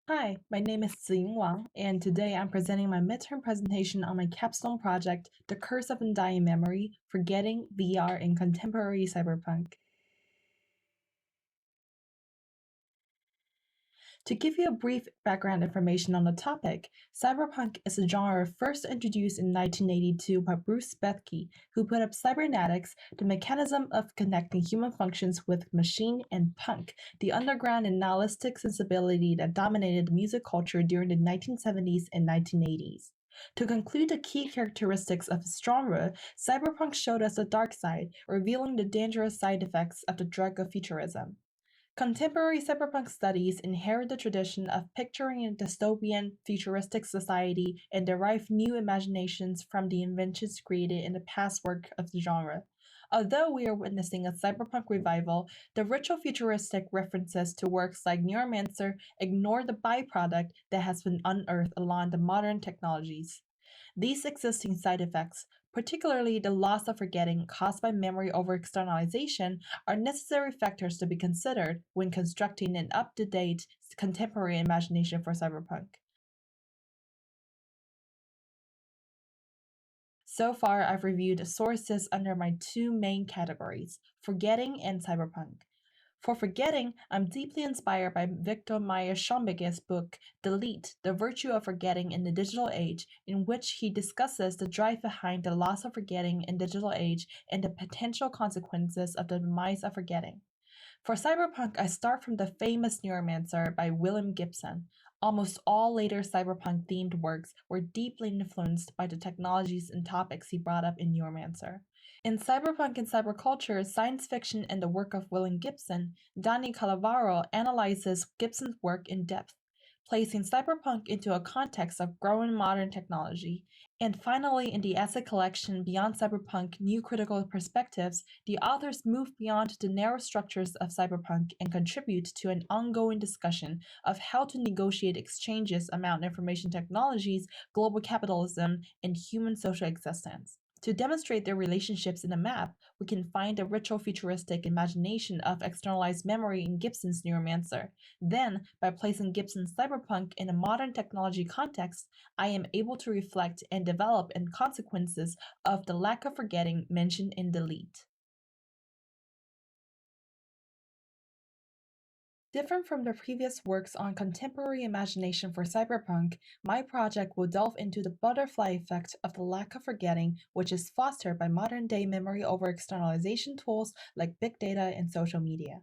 Hi, my name is Ziying Wang, and today I'm presenting my midterm presentation on my capstone project, The Curse of Undying Memory, Forgetting VR in Contemporary Cyberpunk. To give you a brief background information on the topic, cyberpunk is a genre first introduced in 1982 by Bruce Bethke, who put up cybernetics, the mechanism of connecting human functions with machine, and punk, the underground and nihilistic sensibility that dominated the music culture during the 1970s and 1980s. To conclude the key characteristics of its genre, cyberpunk showed us the dark side, revealing the dangerous side effects of the drug of futurism. Contemporary cyberpunk studies inherit the tradition of picturing a dystopian, futuristic society and derive new imaginations from the inventions created in the past work of the genre. Although we are witnessing a cyberpunk revival, the ritual futuristic references to works like Neuromancer ignore the byproduct that has been unearthed along the modern technologies. These existing side effects, particularly the loss of forgetting caused by memory over externalization, are necessary factors to be considered when constructing an up to date contemporary imagination for cyberpunk. So far, I've reviewed sources under my two main categories, forgetting and cyberpunk. For forgetting, I'm deeply inspired by Victor Meyer-Schomburger's book Delete: The Virtue of Forgetting in the Digital Age, in which he discusses the drive behind the loss of forgetting in digital age and the potential consequences of the demise of forgetting. For cyberpunk, I start from the famous Neuromancer by William Gibson. Almost all later cyberpunk themed works were deeply influenced by the technologies and topics he brought up in Neuromancer. In Cyberpunk and Cyberculture, Science Fiction and the Work of William Gibson, Danny Calavaro analyzes Gibson's work in depth, placing cyberpunk into a context of growing modern technology. And finally, in the essay collection Beyond Cyberpunk New Critical Perspectives, the authors move beyond the narrow structures of cyberpunk and contribute to an ongoing discussion of how to negotiate exchanges among information technologies, global capitalism, and human social existence. To demonstrate their relationships in a map, we can find the ritual futuristic imagination of externalized memory in Gibson's Neuromancer. Then, by placing Gibson's cyberpunk in a modern technology context, I am able to reflect and develop in consequences of the lack of forgetting mentioned in Delete. Different from the previous works on contemporary imagination for cyberpunk, my project will delve into the butterfly effect of the lack of forgetting, which is fostered by modern day memory over externalization tools like big data and social media.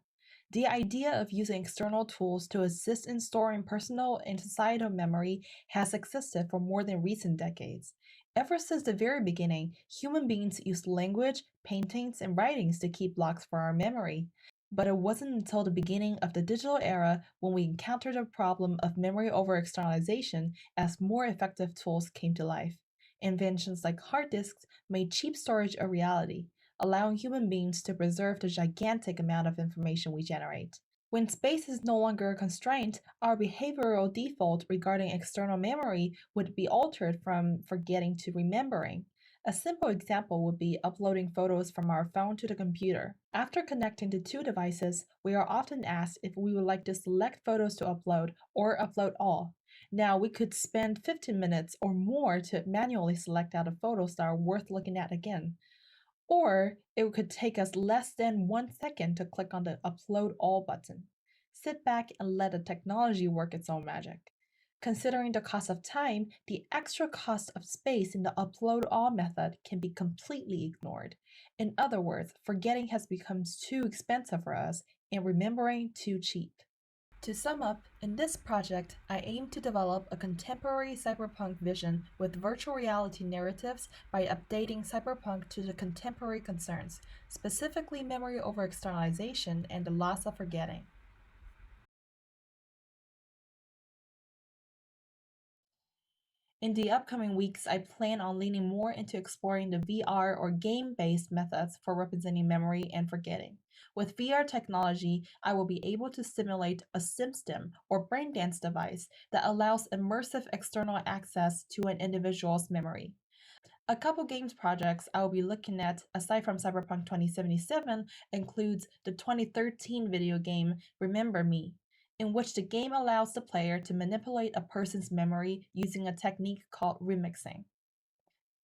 The idea of using external tools to assist in storing personal and societal memory has existed for more than recent decades. Ever since the very beginning, human beings used language, paintings, and writings to keep blocks for our memory. But it wasn't until the beginning of the digital era when we encountered the problem of memory over externalization as more effective tools came to life. Inventions like hard disks made cheap storage a reality, allowing human beings to preserve the gigantic amount of information we generate. When space is no longer a constraint, our behavioral default regarding external memory would be altered from forgetting to remembering. A simple example would be uploading photos from our phone to the computer. After connecting the two devices, we are often asked if we would like to select photos to upload or upload all. Now, we could spend 15 minutes or more to manually select out the photos that are worth looking at again. Or it could take us less than 1 second to click on the Upload All button. Sit back and let the technology work its own magic. Considering the cost of time, the extra cost of space in the Upload All method can be completely ignored. In other words, forgetting has become too expensive for us and remembering too cheap. To sum up, in this project, I aim to develop a contemporary cyberpunk vision with virtual reality narratives by updating cyberpunk to the contemporary concerns, specifically memory over externalization and the loss of forgetting. In the upcoming weeks, I plan on leaning more into exploring the VR or game based methods for representing memory and forgetting. With VR technology, I will be able to simulate a SimStim or brain dance device that allows immersive external access to an individual's memory. A couple games projects I will be looking at, aside from Cyberpunk 2077, includes the 2013 video game Remember Me. in which the game allows the player to manipulate a person's memory using a technique called remixing.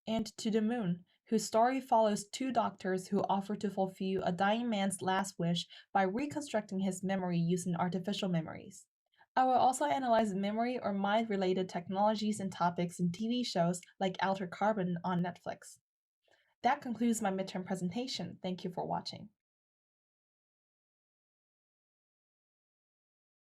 And To the Moon, whose story follows two doctors who offer to fulfill a dying man's last wish by reconstructing his memory using artificial memories. I will also analyze memory or mind related technologies and topics in TV shows like Outer Carbon on Netflix. That concludes my midterm presentation. Thank you for watching.